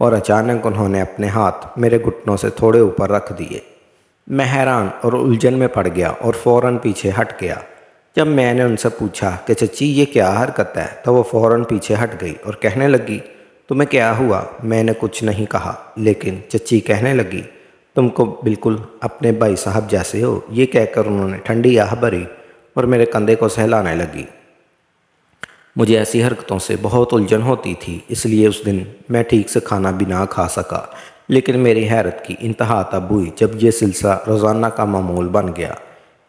اور اچانک انہوں نے اپنے ہاتھ میرے گھٹنوں سے تھوڑے اوپر رکھ دیے۔ میں حیران اور الجھن میں پڑ گیا اور فوراً پیچھے ہٹ گیا۔ جب میں نے ان سے پوچھا کہ چچی یہ کیا حرکت ہے تو وہ فوراً پیچھے ہٹ گئی اور کہنے لگی، تمہیں کیا ہوا؟ میں نے کچھ نہیں کہا، لیکن چچی کہنے لگی، تم کو بالکل اپنے بھائی صاحب جیسے ہو۔ یہ کہہ کر انہوں نے ٹھنڈی آہ بھری اور میرے کندھے کو سہلانے لگی۔ مجھے ایسی حرکتوں سے بہت الجھن ہوتی تھی، اس لیے اس دن میں ٹھیک سے کھانا بھی نہ کھا سکا۔ لیکن میری حیرت کی انتہا تب ہوئی جب یہ سلسلہ روزانہ کا معمول بن گیا۔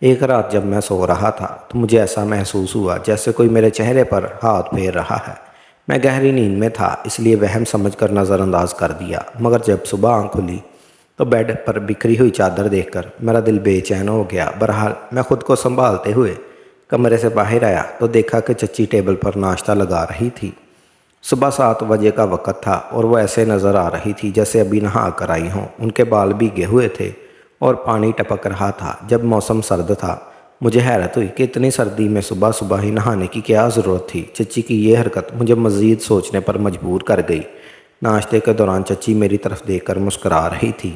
ایک رات جب میں سو رہا تھا تو مجھے ایسا محسوس ہوا جیسے کوئی میرے چہرے پر ہاتھ پھیر رہا ہے۔ میں گہری نیند میں تھا، اس لیے وہم سمجھ کر نظر انداز کر دیا، مگر جب صبح آنکھ کھلی تو بیڈ پر بکھری ہوئی چادر دیکھ کر میرا دل بے چین ہو گیا۔ بہرحال میں خود کو سنبھالتے ہوئے کمرے سے باہر آیا تو دیکھا کہ چچی ٹیبل پر ناشتہ لگا رہی تھی۔ صبح 7 بجے کا وقت تھا اور وہ ایسے نظر آ رہی تھی جیسے ابھی نہا کر آئی ہوں۔ ان کے بال بھیگے ہوئے تھے اور پانی ٹپک رہا تھا۔ جب موسم سرد تھا مجھے حیرت ہوئی کہ اتنی سردی میں صبح صبح ہی نہانے کی کیا ضرورت تھی۔ چچی کی یہ حرکت مجھے مزید سوچنے پر مجبور کر گئی۔ ناشتے کے دوران چچی میری طرف دیکھ کر مسکرا رہی تھی۔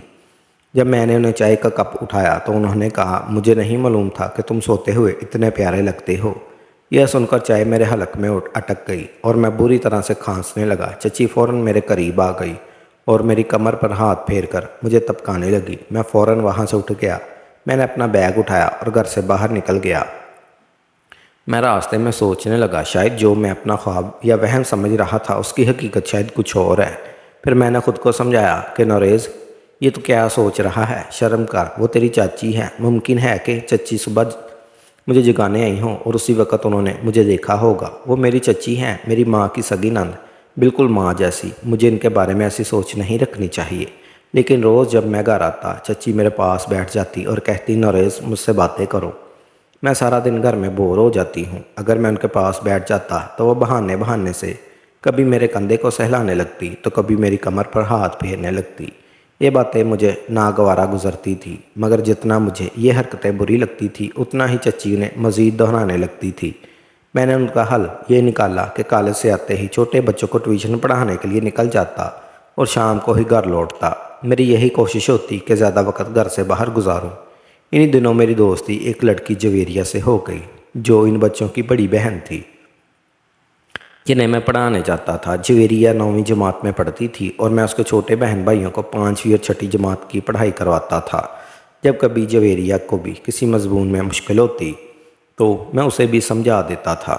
جب میں نے انہیں چائے کا کپ اٹھایا تو انہوں نے کہا، مجھے نہیں معلوم تھا کہ تم سوتے ہوئے اتنے پیارے لگتے ہو۔ یہ سن کر چائے میرے حلق میں اٹک گئی اور میں بری طرح سے کھانسنے لگا۔ چچی فوراً میرے قریب آ گئی اور میری کمر پر ہاتھ پھیر کر مجھے تپکانے لگی۔ میں فوراً وہاں سے اٹھ گیا۔ میں نے اپنا بیگ اٹھایا اور گھر سے باہر نکل گیا۔ میں راستے میں سوچنے لگا شاید جو میں اپنا خواب یا وہم سمجھ رہا تھا اس کی حقیقت شاید کچھ اور ہے۔ پھر میں نے خود کو سمجھایا کہ نوریز یہ تو کیا سوچ رہا ہے، شرم کر، وہ تیری چاچی ہے۔ ممکن ہے کہ چچی صبح مجھے جگانے آئی ہوں اور اسی وقت انہوں نے مجھے دیکھا ہوگا۔ وہ میری چچی ہیں، میری ماں کی سگی نند، بالکل ماں جیسی۔ مجھے ان کے بارے میں ایسی سوچ نہیں رکھنی چاہیے۔ لیکن روز جب میں گھر آتا چچی میرے پاس بیٹھ جاتی اور کہتی، نوریز مجھ سے باتیں کرو۔ میں سارا دن گھر میں بور ہو جاتی ہوں۔ اگر میں ان کے پاس بیٹھ جاتا تو وہ بہانے سے کبھی میرے کندھے کو سہلانے لگتی تو کبھی میری کمر پر ہاتھ پھیرنے لگتی۔ یہ باتیں مجھے ناگوارہ گزرتی تھی، مگر جتنا مجھے یہ حرکتیں بری لگتی تھی اتنا ہی چچی انہیں مزید دہرانے لگتی تھی۔ میں نے ان کا حل یہ نکالا کہ کالج سے آتے ہی چھوٹے بچوں کو ٹیوشن پڑھانے کے لیے نکل جاتا اور شام کو ہی گھر لوٹتا۔ میری یہی کوشش ہوتی کہ زیادہ وقت گھر سے باہر گزاروں۔ انہی دنوں میری دوستی ایک لڑکی جویریہ سے ہو گئی جو ان بچوں کی بڑی بہن تھی جنہیں میں پڑھانے جاتا تھا۔ جویریہ 9ویں جماعت میں پڑھتی تھی اور میں اس کے چھوٹے بہن بھائیوں کو 5ویں اور 6ٹھی جماعت کی پڑھائی کرواتا تھا۔ جب کبھی جویریہ کو بھی کسی مضمون میں مشکل ہوتی تو میں اسے بھی سمجھا دیتا تھا۔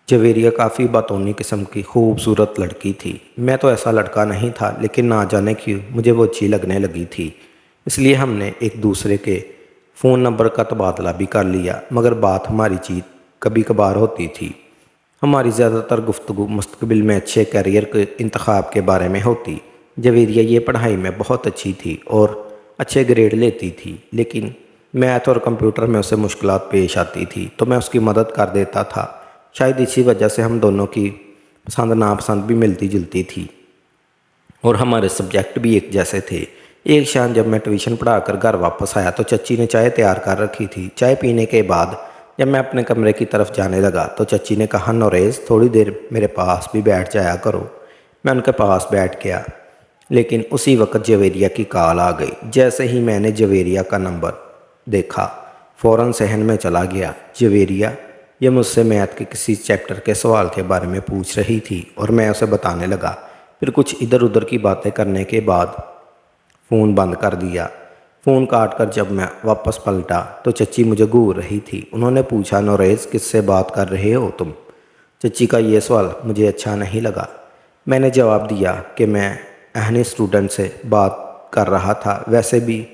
جویریہ کافی باتونی قسم کی خوبصورت لڑکی تھی۔ میں تو ایسا لڑکا نہیں تھا، لیکن نہ جانے کیوں مجھے وہ اچھی لگنے لگی تھی۔ اس لیے ہم نے ایک دوسرے کے فون نمبر کا تبادلہ بھی کر لیا، مگر بات ہماری چیت کبھی کبھار ہوتی تھی۔ ہماری زیادہ تر گفتگو مستقبل میں اچھے کیریئر کے انتخاب کے بارے میں ہوتی۔ جویریہ یہ پڑھائی میں بہت اچھی تھی اور اچھے گریڈ لیتی تھی، لیکن میتھ اور کمپیوٹر میں اسے مشکلات پیش آتی تھی تو میں اس کی مدد کر دیتا تھا۔ شاید اسی وجہ سے ہم دونوں کی پسند ناپسند بھی ملتی جلتی تھی اور ہمارے سبجیکٹ بھی ایک جیسے تھے۔ ایک شام جب میں ٹیوشن پڑھا کر گھر واپس آیا تو چچی نے چائے تیار کر رکھی تھی۔ چائے پینے کے بعد جب میں اپنے کمرے کی طرف جانے لگا تو چچی نے کہا، نوریز تھوڑی دیر میرے پاس بھی بیٹھ جایا کرو۔ میں ان کے پاس بیٹھ گیا، لیکن اسی وقت جویریہ کی کال آ گئی۔ جیسے ہی میں نے جویریہ کا نمبر دیکھا فوراً صحن میں چلا گیا۔ جویریہ یہ مجھ سے میتھ کے کسی چیپٹر کے سوال کے بارے میں پوچھ رہی تھی اور میں اسے بتانے لگا۔ پھر کچھ ادھر ادھر کی باتیں کرنے کے بعد فون بند کر دیا۔ فون کاٹ کر جب میں واپس پلٹا تو چچی مجھے گھور رہی تھی۔ انہوں نے پوچھا، نوریز کس سے بات کر رہے ہو تم؟ چچی کا یہ سوال مجھے اچھا نہیں لگا۔ میں نے جواب دیا کہ میں اہنی اسٹوڈنٹ سے بات کر رہا تھا، ویسے بھی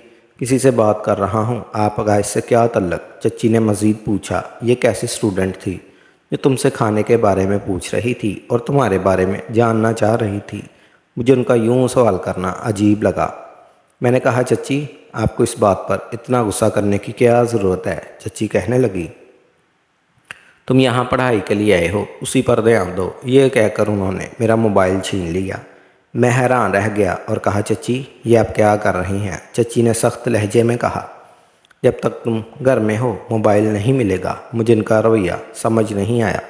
کسی سے بات کر رہا ہوں، آپ کا اس سے کیا تعلق؟ چچی نے مزید پوچھا، یہ کیسی اسٹوڈنٹ تھی جو تم سے کھانے کے بارے میں پوچھ رہی تھی اور تمہارے بارے میں جاننا چاہ رہی تھی؟ مجھے ان کا یوں سوال کرنا عجیب لگا۔ میں نے کہا، چچی آپ کو اس بات پر اتنا غصہ کرنے کی کیا ضرورت ہے؟ چچی کہنے لگی، تم یہاں پڑھائی کے لیے آئے ہو، اسی پر دھیان دو۔ یہ کہہ کر انہوں نے میرا موبائل چھین لیا۔ میں حیران رہ گیا اور کہا، چچی یہ آپ کیا کر رہی ہیں؟ چچی نے سخت لہجے میں کہا، جب تک تم گھر میں ہو موبائل نہیں ملے گا۔ مجھے ان کا رویہ سمجھ نہیں آیا۔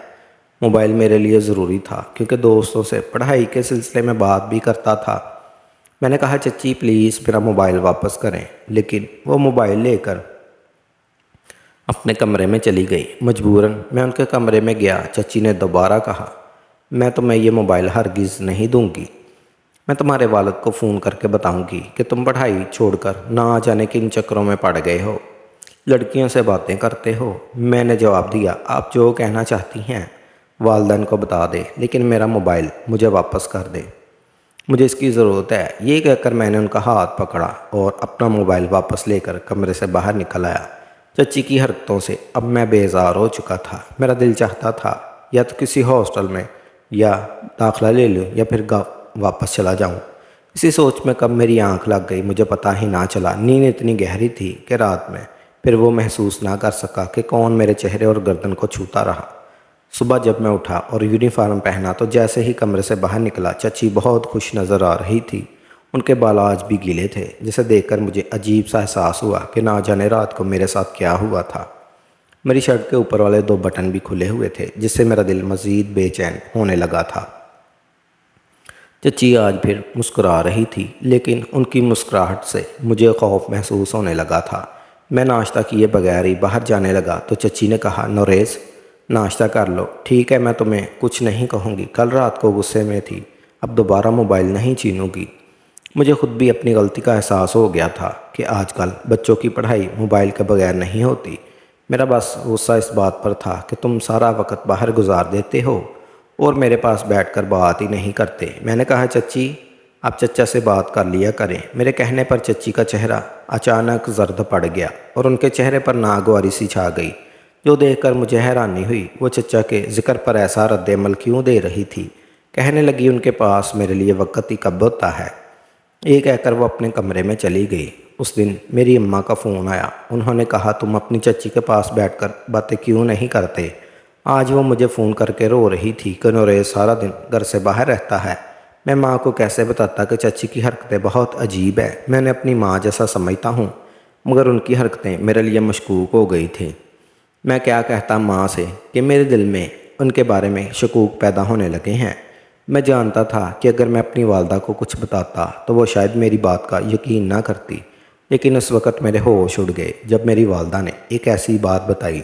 موبائل میرے لیے ضروری تھا کیونکہ دوستوں سے پڑھائی کے سلسلے میں بات بھی کرتا تھا۔ میں نے کہا چچی پلیز میرا موبائل واپس کریں، لیکن وہ موبائل لے کر اپنے کمرے میں چلی گئی۔ مجبوراً میں ان کے کمرے میں گیا۔ چچی نے دوبارہ کہا میں تمہیں یہ موبائل ہرگز نہیں دوں گی، میں تمہارے والد کو فون کر کے بتاؤں گی کہ تم پڑھائی چھوڑ کر نہ جانے کن چکروں میں پڑ گئے ہو، لڑکیوں سے باتیں کرتے ہو۔ میں نے جواب دیا آپ جو کہنا چاہتی ہیں والدین کو بتا دے، لیکن میرا موبائل مجھے واپس کر دے، مجھے اس کی ضرورت ہے۔ یہ کہہ کر میں نے ان کا ہاتھ پکڑا اور اپنا موبائل واپس لے کر کمرے سے باہر نکل آیا۔ چچی کی حرکتوں سے اب میں بیزار ہو چکا تھا۔ میرا دل چاہتا تھا یا تو کسی ہاسٹل میں یا داخلہ لے لوں یا پھر واپس چلا جاؤں۔ اسی سوچ میں کب میری آنکھ لگ گئی مجھے پتہ ہی نہ چلا۔ نیند اتنی گہری تھی کہ رات میں پھر وہ محسوس نہ کر سکا کہ کون میرے چہرے اور گردن کو چھوتا رہا۔ صبح جب میں اٹھا اور یونیفارم پہنا تو جیسے ہی کمرے سے باہر نکلا چچی بہت خوش نظر آ رہی تھی۔ ان کے بال آج بھی گیلے تھے، جسے دیکھ کر مجھے عجیب سا احساس ہوا کہ نہ جانے رات کو میرے ساتھ کیا ہوا تھا۔ میری شرٹ کے اوپر والے 2 بٹن بھی کھلے ہوئے تھے، جس سے میرا دل مزید بے چین ہونے لگا تھا۔ چچی آج پھر مسکرا رہی تھی، لیکن ان کی مسکراہٹ سے مجھے خوف محسوس ہونے لگا تھا۔ میں ناشتہ کیے بغیر ہی باہر جانے لگا تو چچی نے کہا نوریز ناشتہ کر لو، ٹھیک ہے میں تمہیں کچھ نہیں کہوں گی، کل رات کو غصے میں تھی، اب دوبارہ موبائل نہیں چھینوں گی۔ مجھے خود بھی اپنی غلطی کا احساس ہو گیا تھا کہ آج کل بچوں کی پڑھائی موبائل کے بغیر نہیں ہوتی۔ میرا بس غصہ اس بات پر تھا کہ تم سارا وقت باہر گزار دیتے ہو اور میرے پاس بیٹھ کر بات ہی نہیں کرتے۔ میں نے کہا چچی آپ چچا سے بات کر لیا کریں۔ میرے کہنے پر چچی کا چہرہ اچانک زرد پڑ گیا اور ان کے چہرے پر ناگواری سی چھا گئی، جو دیکھ کر مجھے حیرانی ہوئی۔ وہ چچا کے ذکر پر ایسا رد عمل کیوں دے رہی تھی؟ کہنے لگی ان کے پاس میرے لیے وقت ہی کب ہوتا ہے۔ یہ کہہ کر وہ اپنے کمرے میں چلی گئی۔ اس دن میری اماں کا فون آیا۔ انہوں نے کہا تم اپنی چچی کے پاس بیٹھ کر باتیں کیوں نہیں کرتے؟ آج وہ مجھے فون کر کے رو رہی تھی کہ نوریز سارا دن گھر سے باہر رہتا ہے۔ میں ماں کو کیسے بتاتا کہ چچی کی حرکتیں بہت عجیب ہیں۔ میں نے اپنی ماں جیسا سمجھتا ہوں، مگر ان کی حرکتیں میرے لیے مشکوک ہو گئی تھیں۔ میں کیا کہتا ماں سے کہ میرے دل میں ان کے بارے میں شکوک پیدا ہونے لگے ہیں۔ میں جانتا تھا کہ اگر میں اپنی والدہ کو کچھ بتاتا تو وہ شاید میری بات کا یقین نہ کرتی، لیکن اس وقت میرے ہوش اڑ گئے جب میری والدہ نے ایک ایسی بات بتائی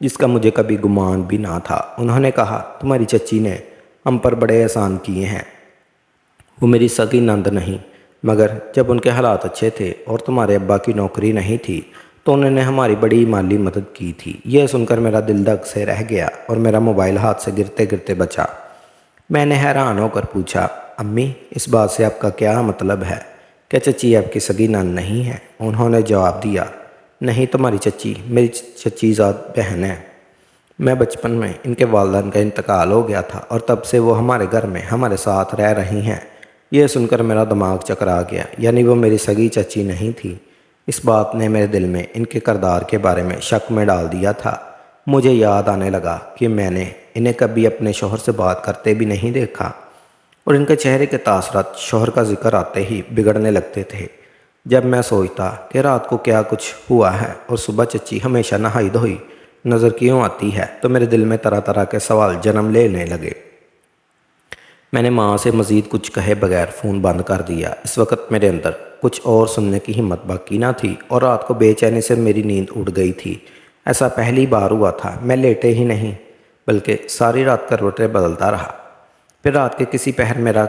جس کا مجھے کبھی گمان بھی نہ تھا۔ انہوں نے کہا تمہاری چچی نے ہم پر بڑے احسان کیے ہیں، وہ میری سگی نند نہیں، مگر جب ان کے حالات اچھے تھے اور تمہارے ابا کی نوکری نہیں تھی تو انہوں نے ہماری بڑی مالی مدد کی تھی۔ یہ سن کر میرا دل دھک سے رہ گیا اور میرا موبائل ہاتھ سے گرتے گرتے بچا۔ میں نے حیران ہو کر پوچھا امی اس بات سے آپ کا کیا مطلب ہے؟ کیا چچی آپ کی سگی نند نہیں ہے؟ انہوں نے جواب دیا نہیں، تمہاری چچی میری چچی ذات بہن ہے۔ میں بچپن میں ان کے والدین کا انتقال ہو گیا تھا اور تب سے وہ ہمارے گھر میں ہمارے ساتھ رہ رہی ہیں۔ یہ سن کر میرا دماغ چکرا گیا، یعنی وہ میری سگی چچی نہیں تھی۔ اس بات نے میرے دل میں ان کے کردار کے بارے میں شک میں ڈال دیا تھا۔ مجھے یاد آنے لگا کہ میں نے انہیں کبھی اپنے شوہر سے بات کرتے بھی نہیں دیکھا اور ان کے چہرے کے تاثرات شوہر کا ذکر آتے ہی بگڑنے لگتے تھے۔ جب میں سوچتا کہ رات کو کیا کچھ ہوا ہے اور صبح چچی ہمیشہ نہائی دھوئی نظر کیوں آتی ہے تو میرے دل میں طرح طرح کے سوال جنم لینے لگے۔ میں نے ماں سے مزید کچھ کہے بغیر فون بند کر دیا۔ اس وقت میرے اندر کچھ اور سننے کی ہمت باقی نہ تھی اور رات کو بے چینی سے میری نیند اڑ گئی تھی۔ ایسا پہلی بار ہوا تھا، میں لیٹے ہی نہیں بلکہ ساری رات کروٹیں بدلتا رہا۔ پھر رات کے کسی پہر میرا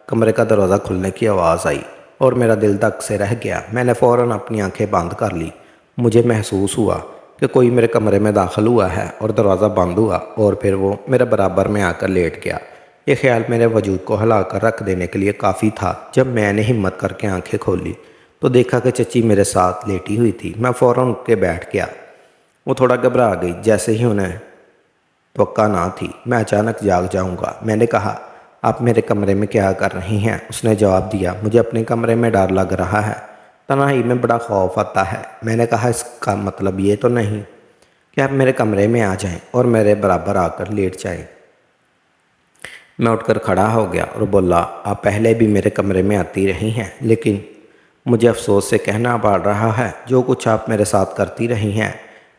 کمرے کا دروازہ کھلنے کی آواز آئی اور میرا دل دھک سے رہ گیا۔ میں نے فوراً اپنی آنکھیں بند کر لی۔ مجھے محسوس ہوا کہ کوئی میرے کمرے میں داخل ہوا ہے اور دروازہ بند ہوا اور پھر وہ میرے برابر میں آ کر لیٹ گیا۔ یہ خیال میرے وجود کو ہلا کر رکھ دینے کے لیے کافی تھا۔ جب میں نے ہمت کر کے آنکھیں کھولی تو دیکھا کہ چچی میرے ساتھ لیٹی ہوئی تھی۔ میں فوراً اٹھ کے بیٹھ گیا۔ وہ تھوڑا گھبرا گئی، جیسے ہی انہیں توقع نہ تھی میں اچانک جاگ جاؤں گا۔ میں نے کہا آپ میرے کمرے میں کیا کر رہی ہیں؟ اس نے جواب دیا مجھے اپنے کمرے میں ڈر لگ رہا ہے، تنہائی میں بڑا خوف آتا ہے۔ میں نے کہا اس کا مطلب یہ تو نہیں کہ آپ میرے کمرے میں آ جائیں اور میرے برابر آ کر لیٹ جائیں۔ میں اٹھ کر کھڑا ہو گیا اور بولا آپ پہلے بھی میرے کمرے میں آتی رہی ہیں، لیکن مجھے افسوس سے کہنا پڑ رہا ہے جو کچھ آپ میرے ساتھ کرتی رہی ہیں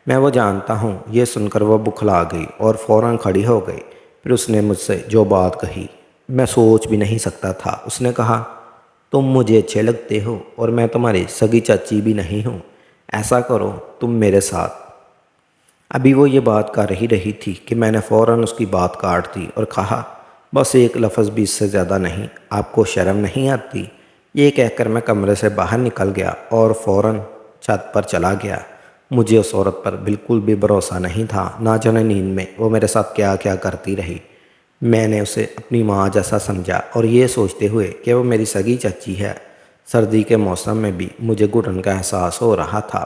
میں وہ جانتا ہوں۔ یہ سن کر وہ بکھلا گئی اور فوراً کھڑی ہو گئی۔ پھر اس نے مجھ سے جو بات کہی میں سوچ بھی نہیں سکتا تھا۔ اس نے کہا، تم مجھے اچھے لگتے ہو اور میں تمہاری سگی چاچی بھی نہیں ہوں، ایسا کرو تم میرے ساتھ۔ ابھی وہ یہ بات کر ہی رہی تھی کہ میں نے فوراً اس کی بات کاٹ دی اور کہا، بس ایک لفظ بھی اس سے زیادہ نہیں، آپ کو شرم نہیں آتی؟ یہ کہہ کر میں کمرے سے باہر نکل گیا اور فوراً چھت پر چلا گیا۔ مجھے اس عورت پر بالکل بھی بھروسہ نہیں تھا، نہ جانے نیند میں وہ میرے ساتھ کیا کیا کرتی رہی۔ میں نے اسے اپنی ماں جیسا سمجھا اور یہ سوچتے ہوئے کہ وہ میری سگی چچی ہے۔ سردی کے موسم میں بھی مجھے گھٹن کا احساس ہو رہا تھا۔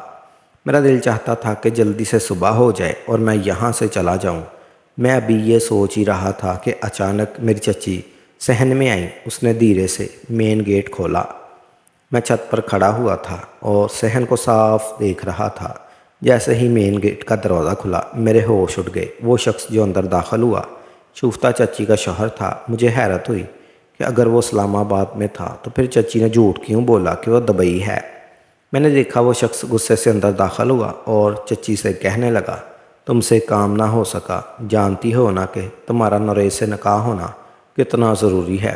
میرا دل چاہتا تھا کہ جلدی سے صبح ہو جائے اور میں یہاں سے چلا جاؤں۔ میں ابھی یہ سوچ ہی رہا تھا کہ اچانک میری چچی صحن میں آئی۔ اس نے دھیرے سے مین گیٹ کھولا۔ میں چھت پر کھڑا ہوا تھا اور صحن کو صاف دیکھ رہا تھا۔ جیسے ہی مین گیٹ کا دروازہ کھلا میرے ہوش اٹھ گئے۔ وہ شخص جو اندر داخل ہوا شوفتہ چچی کا شوہر تھا۔ مجھے حیرت ہوئی کہ اگر وہ اسلام آباد میں تھا تو پھر چچی نے جھوٹ کیوں بولا کہ وہ دبئی ہے۔ میں نے دیکھا وہ شخص غصے سے اندر داخل ہوا اور چچی سے کہنے لگا، تم سے کام نہ ہو سکا، جانتی ہو نا کہ تمہارا نوریز سے نکاح ہونا کتنا ضروری ہے۔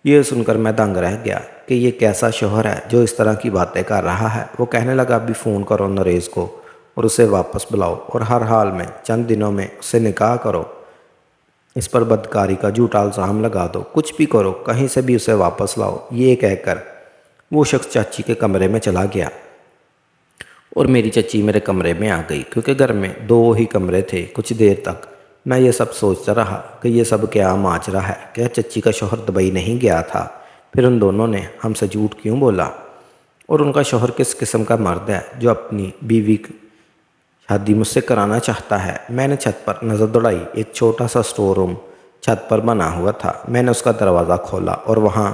یہ سن کر میں دنگ رہ گیا کہ یہ کیسا شوہر ہے جو اس طرح کی باتیں کر رہا ہے۔ وہ کہنے لگا، ابھی فون کرو نوریز کو اور اسے واپس بلاؤ اور ہر حال میں چند دنوں میں اسے نکاح کرو۔ اس پر بدکاری کا جھوٹا الزام لگا دو، کچھ بھی کرو، کہیں سے بھی اسے واپس لاؤ۔ یہ کہہ کر وہ شخص چاچی کے کمرے میں چلا گیا اور میری چچی میرے کمرے میں آ گئی کیونکہ گھر میں 2 ہی کمرے تھے۔ کچھ دیر تک میں یہ سب سوچتا رہا کہ یہ سب کیا ماجرا ہے، کیا چچی کا شوہر دبئی نہیں گیا تھا؟ پھر ان دونوں نے ہم سے جھوٹ کیوں بولا؟ اور ان کا شوہر کس قسم کا مرد ہے جو اپنی بیوی کی شادی مجھ سے کرانا چاہتا ہے؟ میں نے چھت پر نظر دوڑائی۔ ایک چھوٹا سا سٹور روم چھت پر بنا ہوا تھا۔ میں نے اس کا دروازہ کھولا اور وہاں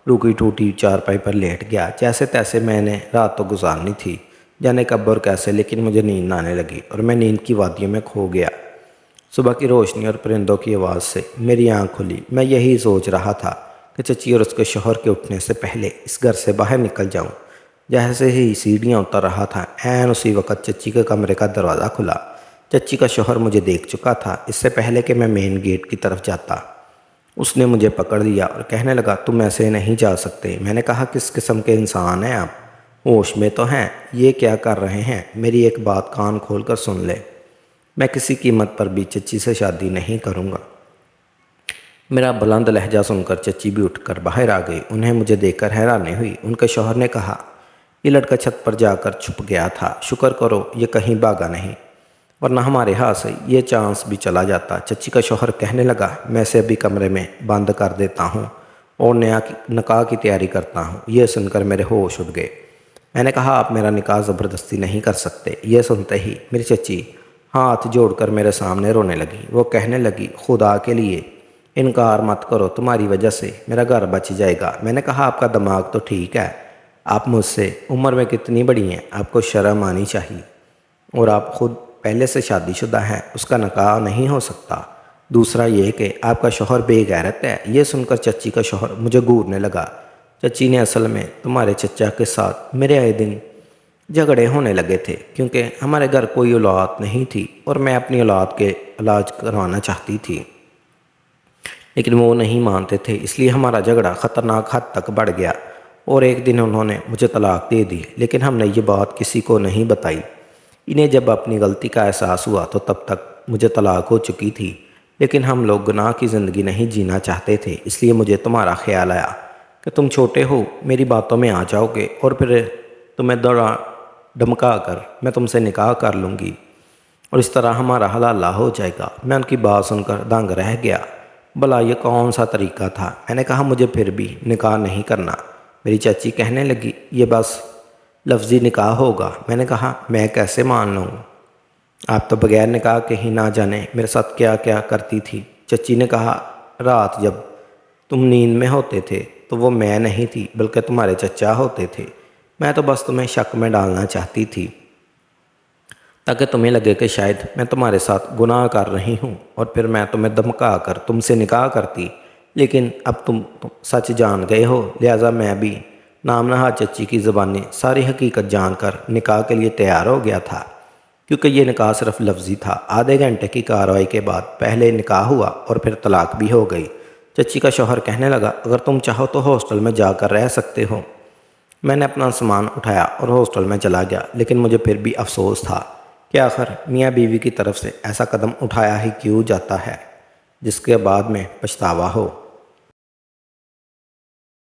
روکی ٹوٹی چارپائی پر لیٹ گیا۔ جیسے تیسے میں نے رات تو گزارنی تھی، جانے کب اور کیسے، لیکن مجھے نیند نہ آنے لگی اور میں نیند کی وادیوں میں کھو گیا۔ صبح کی روشنی اور پرندوں کی آواز سے میری آنکھ کھلی۔ میں یہی سوچ رہا تھا کہ چچی اور اس کے شوہر کے اٹھنے سے پہلے اس گھر سے باہر نکل جاؤں۔ جیسے ہی سیڑھیاں اتر رہا تھا عین اسی وقت چچی کے کمرے کا دروازہ کھلا۔ چچی کا شوہر مجھے دیکھ چکا تھا اس سے پہلے کہ میں مین گیٹ کی طرف جاتا۔ اس نے مجھے پکڑ لیا اور کہنے لگا، تم ایسے نہیں جا سکتے۔ میں نے کہا، کس قسم کے انسان ہیں آپ؟ ہوش میں تو ہیں؟ یہ کیا کر رہے ہیں؟ میری ایک بات کان کھول کر سن لے، میں کسی قیمت پر بھی چچی سے شادی نہیں کروں گا۔ میرا بلند لہجہ سن کر چچی بھی اٹھ کر باہر آ گئی۔ انہیں مجھے دیکھ کر حیرانی ہوئی۔ ان کے شوہر نے کہا، یہ لڑکا چھت پر جا کر چھپ گیا تھا، شکر کرو یہ کہیں بھاگا نہیں، ورنہ ہمارے ہاتھ سے یہ چانس بھی چلا جاتا۔ چچی کا شوہر کہنے لگا، میں اسے ابھی کمرے میں بند کر دیتا ہوں اور نکاح کی تیاری کرتا ہوں۔ یہ سن کر میرے ہوش اٹھ گئے۔ میں نے کہا، آپ میرا نکاح زبردستی نہیں کر سکتے۔ یہ سنتے ہی میری چچی ہاتھ جوڑ کر میرے سامنے رونے لگی۔ وہ کہنے لگی، خدا کے لیے انکار مت کرو، تمہاری وجہ سے میرا گھر بچ جائے گا۔ میں نے کہا، آپ کا دماغ تو ٹھیک ہے، آپ مجھ سے عمر میں کتنی بڑی ہیں، آپ کو شرم آنی چاہیے، اور آپ خود پہلے سے شادی شدہ ہیں، اس کا نکاح نہیں ہو سکتا۔ دوسرا یہ کہ آپ کا شوہر بے غیرت ہے۔ یہ سن کر چچی کا شوہر مجھے گھورنے لگا۔ چچی نے اصل میں تمہارے چچا کے ساتھ میرے آئے دن جھگڑے ہونے لگے تھے کیونکہ ہمارے گھر کوئی اولاد نہیں تھی اور میں اپنی اولاد کے علاج کروانا چاہتی تھی، لیکن وہ نہیں مانتے تھے، اس لیے ہمارا جھگڑا خطرناک حد تک بڑھ گیا اور ایک دن انہوں نے مجھے طلاق دے دی، لیکن ہم نے یہ بات کسی کو نہیں بتائی۔ انہیں جب اپنی غلطی کا احساس ہوا تو تب تک مجھے طلاق ہو چکی تھی، لیکن ہم لوگ گناہ کی زندگی نہیں جینا چاہتے تھے، اس لیے مجھے تمہارا خیال آیا کہ تم چھوٹے ہو، میری باتوں میں آ جاؤ گے اور پھر تمہیں دھمکا کر میں تم سے نکاح کر لوں گی اور اس طرح ہمارا حلال ہو جائے گا۔ میں ان کی بات سن کر دنگ رہ گیا۔ بھلا یہ کون سا طریقہ تھا؟ میں نے کہا، مجھے پھر بھی نکاح نہیں کرنا۔ میری چاچی کہنے لگی، یہ بس لفظی نکاح ہوگا۔ میں نے کہا، میں کیسے مان لوں؟ آپ تو بغیر نکاح کے ہی نہ جانے میرے ساتھ کیا کیا کرتی تھی۔ چچی نے کہا، رات جب تم نیند میں ہوتے تھے تو وہ میں نہیں تھی بلکہ تمہارے چچا ہوتے تھے۔ میں تو بس تمہیں شک میں ڈالنا چاہتی تھی تاکہ تمہیں لگے کہ شاید میں تمہارے ساتھ گناہ کر رہی ہوں اور پھر میں تمہیں دھمکا کر تم سے نکاح کرتی، لیکن اب تم سچ جان گئے ہو، لہٰذا میں بھی نام نہاد چچی کی زبانی ساری حقیقت جان کر نکاح کے لیے تیار ہو گیا تھا۔ کیونکہ یہ نکاح صرف لفظی تھا۔ آدھے گھنٹے کی کارروائی کے بعد پہلے نکاح ہوا اور پھر طلاق بھی ہو گئی۔ چچی کا شوہر کہنے لگا، اگر تم چاہو تو ہاسٹل میں جا کر رہ سکتے ہو۔ میں نے اپنا سامان اٹھایا اور ہاسٹل میں چلا گیا، لیکن مجھے پھر بھی افسوس تھا کہ آخر میاں بیوی کی طرف سے ایسا قدم اٹھایا ہی کیوں جاتا ہے جس کے بعد میں پچھتاوا ہو۔